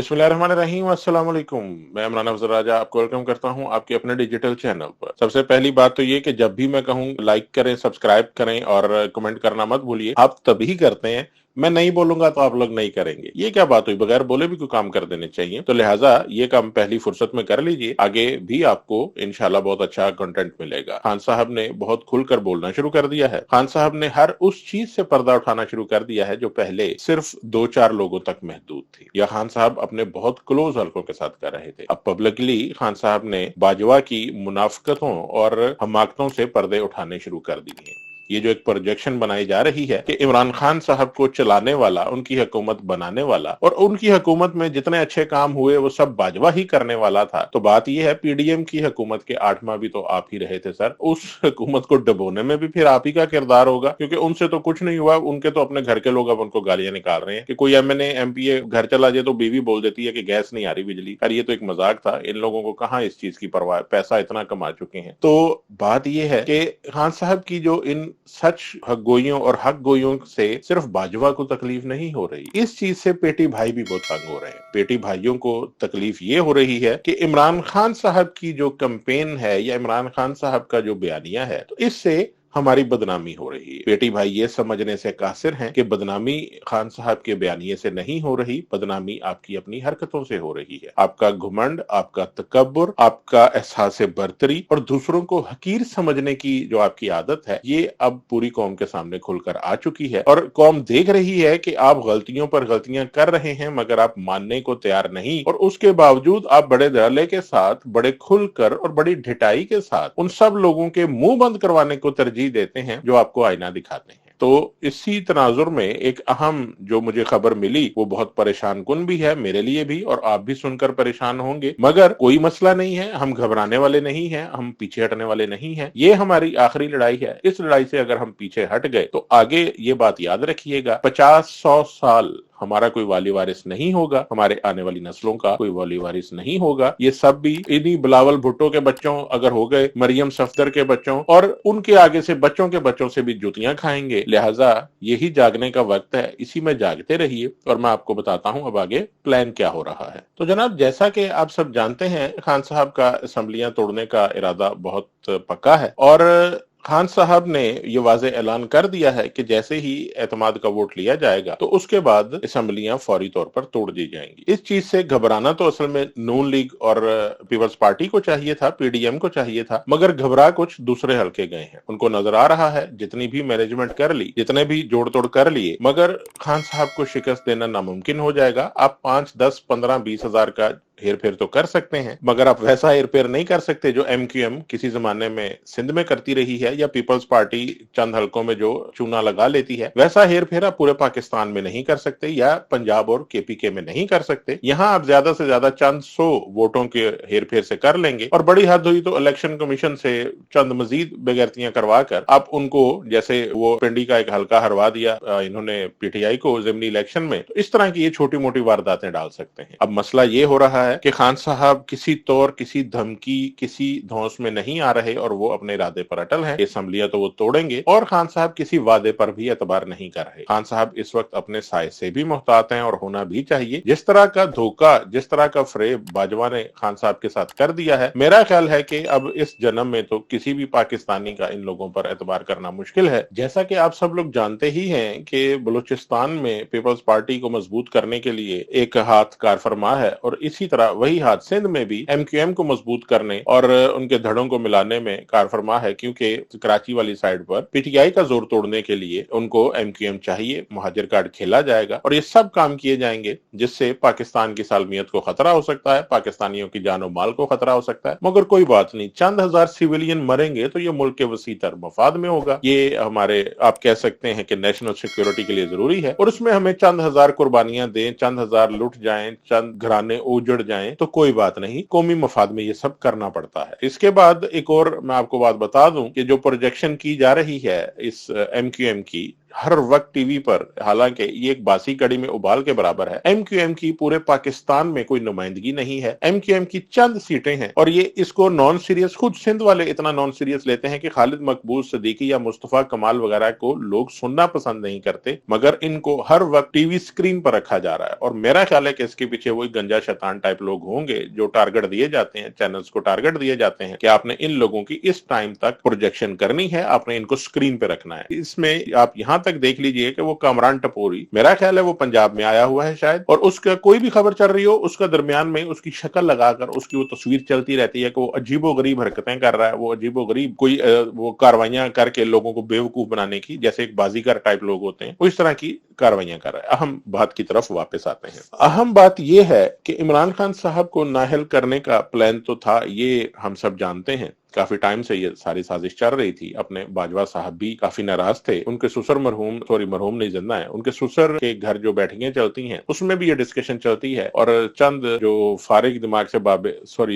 बिस्मिल्लाहिर्रहमानिर्रहीम, अस्सलाम वालेकुम। मैं इमरान अफजल राजा आपको वेलकम करता हूं आपके अपने डिजिटल चैनल पर। सबसे पहली बात तो ये कि जब भी मैं कहूं लाइक करें, सब्सक्राइब करें और कमेंट करना मत भूलिए। आप तभी करते हैं, मैं नहीं बोलूंगा तो आप लोग नहीं करेंगे। ये क्या बात हुई, बगैर बोले भी कोई काम कर देने चाहिए। तो लिहाजा ये काम पहली फुर्सत में कर लीजिए, आगे भी आपको इंशाल्लाह बहुत अच्छा कंटेंट मिलेगा। खान साहब ने बहुत खुलकर बोलना शुरू कर दिया है। खान साहब ने हर उस चीज से पर्दा उठाना शुरू कर दिया है जो पहले सिर्फ 2-4 लोगों तक महदूद थी, या खान साहब अपने बहुत क्लोज हल्कों के साथ कर रहे थे। अब पब्लिकली खान साहब ने बाजवा की मुनाफिकतों और हमाकतों से पर्दे उठाने शुरू कर दिए हैं। ये जो एक प्रोजेक्शन बनाई जा रही है कि इमरान खान साहब को चलाने वाला, उनकी हुकूमत बनाने वाला और उनकी हुकूमत में जितने अच्छे काम हुए वो सब बाजवा ही करने वाला था, तो बात ये है पीडीएम की हुकूमत के 8 माह भी तो आप ही रहे थे सर। उस हुकूमत को डबोने में भी फिर आप ही का किरदार होगा, क्योंकि उनसे तो कुछ नहीं हुआ। उनके तो अपने घर के लोग अब उनको गालियां निकाल रहे हैं कि कोई एमएनए एमपीए घर चला जाए तो बीवी बोल देती है कि गैस नहीं आ रही, बिजली। यार ये तो एक मजाक था, इन लोगों को कहाँ इस चीज की परवाह, पैसा इतना कमा चुके हैं। तो बात ये है कि खान साहब की जो इन सच हक गोइयों और हक गोइयों से सिर्फ बाजवा को तकलीफ नहीं हो रही, इस चीज से पेटी भाई भी बहुत तंग हो रहे हैं। पेटी भाइयों को तकलीफ ये हो रही है कि इमरान खान साहब की जो कैंपेन है या इमरान खान साहब का जो बयानिया है, तो इससे हमारी बदनामी हो रही है। पेटी भाई ये समझने से कासिर हैं कि बदनामी खान साहब के बयानिए से नहीं हो रही, बदनामी आपकी अपनी हरकतों से हो रही है। आपका घुमंड, आपका तकब्बुर, आपका एहसास बर्तरी और दूसरों को हकीर समझने की जो आपकी आदत है, ये अब पूरी कौम के सामने खुलकर आ चुकी है। और कौम देख रही है कि आप गलतियों पर गलतियां कर रहे हैं, मगर आप मानने को तैयार नहीं, और उसके बावजूद आप बड़े धड़ल्ले के साथ, बड़े खुलकर और बड़ी ढिठाई के साथ उन सब लोगों के मुंह बंद करवाने को तरजीह देते हैं जो आपको आईना दिखाते हैं। तो इसी तनाजुर में एक अहम जो मुझे खबर मिली वो बहुत परेशान कुन भी है मेरे लिए भी, और आप भी सुनकर परेशान होंगे, मगर कोई मसला नहीं है। हम घबराने वाले नहीं हैं, हम पीछे हटने वाले नहीं हैं। ये हमारी आखिरी लड़ाई है। इस लड़ाई से अगर हम पीछे हट गए तो आगे ये बात याद रखिएगा, 50-100 साल हमारा कोई वाली वारिस नहीं होगा, हमारे आने वाली नस्लों का कोई वाली वारिस नहीं होगा। ये सब भी इन्हीं बिलावल भुट्टो के बच्चों अगर हो गए, मरियम सफदर के बच्चों, और उनके आगे से बच्चों के बच्चों से भी जुतियां खाएंगे। लिहाजा यही जागने का वक्त है, इसी में जागते रहिए और मैं आपको बताता हूं अब आगे प्लान क्या हो रहा है। तो जनाब, जैसा कि आप सब जानते हैं, खान साहब का असेंबलियां तोड़ने का इरादा बहुत पक्का है, और खान साहब ने ये वाज़े ऐलान कर दिया है कि जैसे ही एतमाद का वोट लिया जाएगा तो उसके बाद असेंबलियां फौरी तौर पर तोड़ दी जाएंगी। इस चीज से घबराना तो असल में नून लीग और पीपल्स पार्टी को चाहिए था, पीडीएम को चाहिए था, मगर घबरा कुछ दूसरे हल्के गए हैं। उनको नजर आ रहा है जितनी भी मैनेजमेंट कर ली, जितने भी जोड़ तोड़ कर लिए, मगर खान साहब को शिकस्त देना नामुमकिन हो जाएगा। आप 5, 10, 15, 20 हजार का हेर फेर तो कर सकते हैं, मगर आप वैसा हेर फेर नहीं कर सकते जो एमक्यूएम किसी जमाने में सिंध में करती रही है, या पीपल्स पार्टी चंद हलकों में जो चूना लगा लेती है। वैसा हेर फेर आप पूरे पाकिस्तान में नहीं कर सकते, या पंजाब और केपीके में नहीं कर सकते। यहाँ आप ज्यादा से ज्यादा चंद 100 वोटों के हेर फेर से कर लेंगे, और बड़ी हद हुई तो इलेक्शन कमीशन से चंद मजीद बेगैरतियां करवा कर आप उनको, जैसे वो पिंडी का एक हल्का हरवा दिया इन्होंने पीटीआई को जिमनी इलेक्शन में, तो इस तरह की ये छोटी मोटी वारदातें डाल सकते हैं। अब मसला ये हो रहा है कि खान साहब किसी तौर, किसी धमकी, किसी धौंस में नहीं आ रहे, और वो अपने इरादे पर अटल हैं। असेंबलियां तो वो तोड़ेंगे, और खान साहब किसी वादे पर भी एतबार नहीं कर रहे। खान साहब इस वक्त अपने साय से भी मुहतात हैं, और होना भी चाहिए। जिस तरह का धोखा, जिस तरह का फ्रेब बाजवा ने खान साहब के साथ कर दिया है, मेरा ख्याल है कि अब इस जन्म में तो किसी भी पाकिस्तानी का इन लोगों पर एतबार करना मुश्किल है। जैसा कि आप सब लोग जानते ही हैं कि बलूचिस्तान में पीपल्स पार्टी को मजबूत करने के लिए एक हाथ कार फरमा है, और इसी तरह वही हाथ सिंध में भी एमक्यूएम को मजबूत करने और उनके धड़ों को मिलाने में कारफरमा है, क्योंकि कराची वाली साइड पर पीटीआई का जोर तोड़ने के लिए उनको एमक्यूएम चाहिए। मुहाजिर कार्ड खेला जाएगा, और ये सब काम किए जाएंगे जिससे पाकिस्तान की सालमियत को खतरा हो सकता है, पाकिस्तानियों की जानो माल को खतरा हो सकता है। मगर कोई बात नहीं, चंद हजार सिविलियन मरेंगे तो ये मुल्क के वसीतर मफाद में होगा। ये हमारे, आप कह सकते हैं कि नेशनल सिक्योरिटी के लिए जरूरी है, और उसमें हमें चंद हजार कुर्बानियां दें, चंद हजार लुट जाएं, चंद घराने उजड़ जाएं, तो कोई बात नहीं, कौमी मफाद में ये सब करना पड़ता है। इसके बाद एक और मैं आपको बात बता दूं कि जो प्रोजेक्शन की जा रही है इस एमक्यूएम की, हर वक्त टीवी पर, हालांकि ये एक बासी कड़ी में उबाल के बराबर है। एमक्यूएम की पूरे पाकिस्तान में कोई नुमाइंदगी नहीं है, एमक्यूएम की चंद सीटें हैं और ये इसको नॉन सीरियस, खुद सिंध वाले इतना नॉन सीरियस लेते हैं कि खालिद मकबूल सिद्दीकी या मुस्तफा कमाल वगैरह को लोग सुनना पसंद नहीं करते, मगर इनको हर वक्त टीवी स्क्रीन पर रखा जा रहा है। और मेरा ख्याल है कि इसके पीछे वही गंजा शैतान टाइप लोग होंगे जो टारगेट दिए जाते हैं, चैनल्स को टारगेट दिए जाते हैं कि आपने इन लोगों की इस टाइम तक प्रोजेक्शन करनी है, आपने इनको स्क्रीन पे रखना है। इसमें आप यहां तक देख लीजिए कि वो कामरान टपोरी, मेरा ख्याल है वो पंजाब में आया हुआ है शायद, और उसका कोई भी खबर चल रही हो उसका दरमियान में उसकी शक्ल लगाकर उसकी वो तस्वीर चलती रहती है कि वो अजीबोगरीब हरकतें कर रहा है, वो अजीबोगरीब कोई वो कार्रवाइयां करके लोगों को बेवकूफ बनाने की, जैसे एक बाजीगर टाइप लोग होते हैं, वो इस तरह की कार्रवाइयां कर रहा है। अहम बात की तरफ वापस आते हैं। अहम बात यह है कि इमरान खान साहब को नाअहल करने का प्लान तो था, ये हम सब जानते हैं। काफी टाइम से ये सारी साजिश चल रही थी। अपने बाजवा साहब भी काफी नाराज थे। उनके ससुर मरहूम नहीं जिंदा है, उनके ससुर के घर जो बैठकें चलती हैं उसमें भी ये डिस्कशन चलती है, और चंद जो फारिग दिमाग से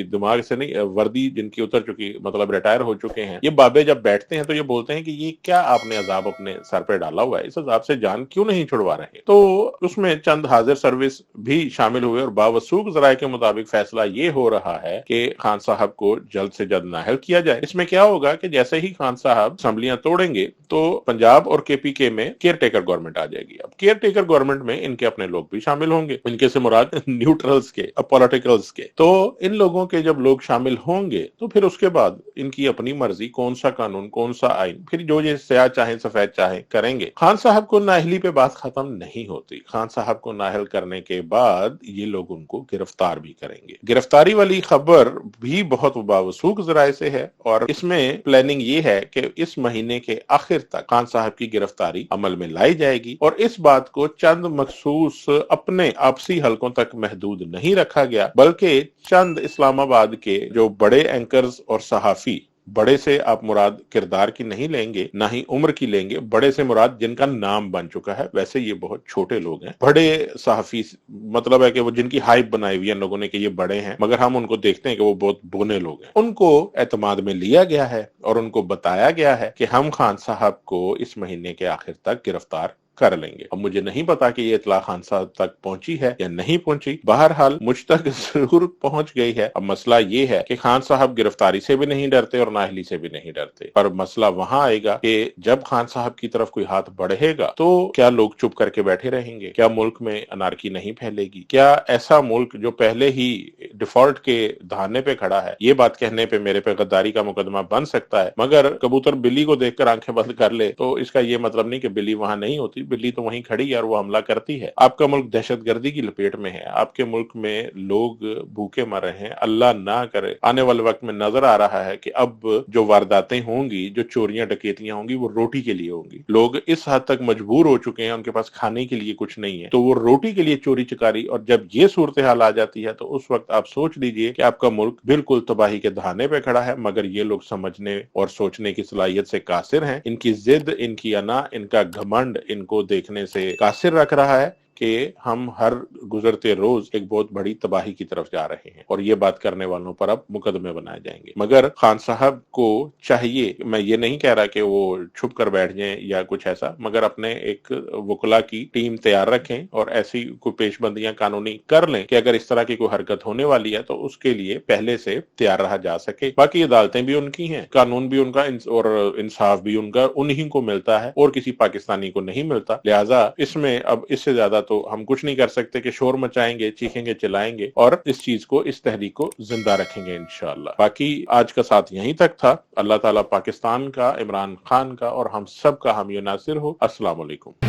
दिमाग से नहीं, वर्दी जिनकी उतर चुकी, मतलब रिटायर हो चुके हैं, ये बाबे जब बैठते हैं तो ये बोलते हैं कि ये क्या आपने अजाब अपने सर पे डाला हुआ है, इस अजाब से जान क्यों नहीं छुड़वा रहे। तो उसमें चंद हाजिर सर्विस भी शामिल हुए और बावसूख जराये के मुताबिक फैसला ये हो रहा है कि खान साहब को जल्द से जल्द नाअहल किया जाए। इसमें क्या होगा कि जैसे ही खान साहब असेंबलियां तोड़ेंगे तो पंजाब और केपीके में केयर टेकर गवर्नमेंट आ जाएगी। अब केयर टेकर गवर्नमेंट में इनके अपने लोग भी शामिल होंगे, इनके से मुराद न्यूट्रल्स के, पॉलिटिकल्स के। तो इन लोगों के जब लोग शामिल होंगे तो फिर उसके बाद इनकी अपनी मर्जी, कौन सा कानून, कौन सा आइन, फिर जो ये स्याह चाहे सफेद चाहे करेंगे। खान साहब को नाअहली पे बात खत्म नहीं होती। खान साहब को नाअहल करने के बाद ये लोग उनको गिरफ्तार भी करेंगे। गिरफ्तारी वाली खबर भी बहुत बावसूख जराये से है और इसमें प्लानिंग ये है कि इस महीने के आखिर तक खान साहब की गिरफ्तारी अमल में लाई जाएगी और इस बात को चंद मखसूस अपने आपसी हलकों तक महदूद नहीं रखा गया, बल्कि चंद इस्लामाबाद के जो बड़े एंकर्स और सहाफी, बड़े से आप मुराद किरदार की नहीं लेंगे, ना ही उम्र की लेंगे, बड़े से मुराद जिनका नाम बन चुका है। वैसे ये बहुत छोटे लोग हैं। बड़े सहाफी मतलब है कि वो जिनकी हाइप बनाई हुई है लोगों ने कि ये बड़े हैं, मगर हम उनको देखते हैं कि वो बहुत बोने लोग हैं। उनको एतमाद में लिया गया है और उनको बताया गया है कि हम खान साहब को इस महीने के आखिर तक गिरफ्तार कर लेंगे। अब मुझे नहीं पता कि ये इतला खान साहब तक पहुंची है या नहीं पहुंची, बहरहाल मुझ तक जरूर पहुंच गई है। अब मसला ये है कि खान साहब गिरफ्तारी से भी नहीं डरते और नाअहली से भी नहीं डरते, पर मसला वहां आएगा कि जब खान साहब की तरफ कोई हाथ बढ़ेगा तो क्या लोग चुप करके बैठे रहेंगे? क्या मुल्क में अनारकी नहीं फैलेगी? क्या ऐसा मुल्क जो पहले ही डिफॉल्ट के धाने पे खड़ा है, ये बात कहने पे मेरे पे गद्दारी का मुकदमा बन सकता है, मगर कबूतर बिल्ली को देखकर आंखें बंद कर ले तो इसका ये मतलब नहीं कि बिल्ली वहां नहीं होती, बिल्ली तो वहीं खड़ी है और वो हमला करती है। आपका मुल्क दहशतगर्दी की लपेट में है, आपके मुल्क में लोग भूखे मर रहे हैं। अल्लाह ना करे आने वाले वक्त में नजर आ रहा है कि अब जो वारदातें होंगी, जो चोरियां डकैतियां होंगी, वो रोटी के लिए होंगी। लोग इस हद तक मजबूर हो चुके हैं, उनके पास खाने के लिए कुछ नहीं है, तो वो रोटी के लिए चोरी चकारी, और जब ये सूरत हाल आ जाती है तो उस वक्त आप सोच लीजिए कि आपका मुल्क बिल्कुल तबाही के धाने पे खड़ा है। मगर ये लोग समझने और सोचने की सलाहियत से कासिर हैं। इनकी जिद, इनकी अना, इनका घमंड इनको देखने से कासिर रख रहा है कि हम हर गुजरते रोज एक बहुत बड़ी तबाही की तरफ जा रहे हैं और ये बात करने वालों पर अब मुकदमे बनाए जाएंगे। मगर खान साहब को चाहिए, मैं ये नहीं कह रहा कि वो छुप कर बैठ जाएं या कुछ ऐसा, मगर अपने एक वकला की टीम तैयार रखें और ऐसी कोई पेशबंदियां कानूनी कर लें कि अगर इस तरह की कोई हरकत होने वाली है तो उसके लिए पहले से तैयार रहा जा सके। बाकी अदालतें भी उनकी हैं, कानून भी उनका और इंसाफ भी उनका उन्हीं को मिलता है और किसी पाकिस्तानी को नहीं मिलता। लिहाजा इसमें अब इससे ज्यादा तो हम कुछ नहीं कर सकते कि शोर मचाएंगे, चीखेंगे, चिल्लाएंगे और इस चीज को, इस तहरीक को जिंदा रखेंगे इंशाअल्लाह। बाकी आज का साथ यहीं तक था। अल्लाह ताला पाकिस्तान का, इमरान खान का और हम सब का हामी नासिर हो। अस्सलाम वालेकुम।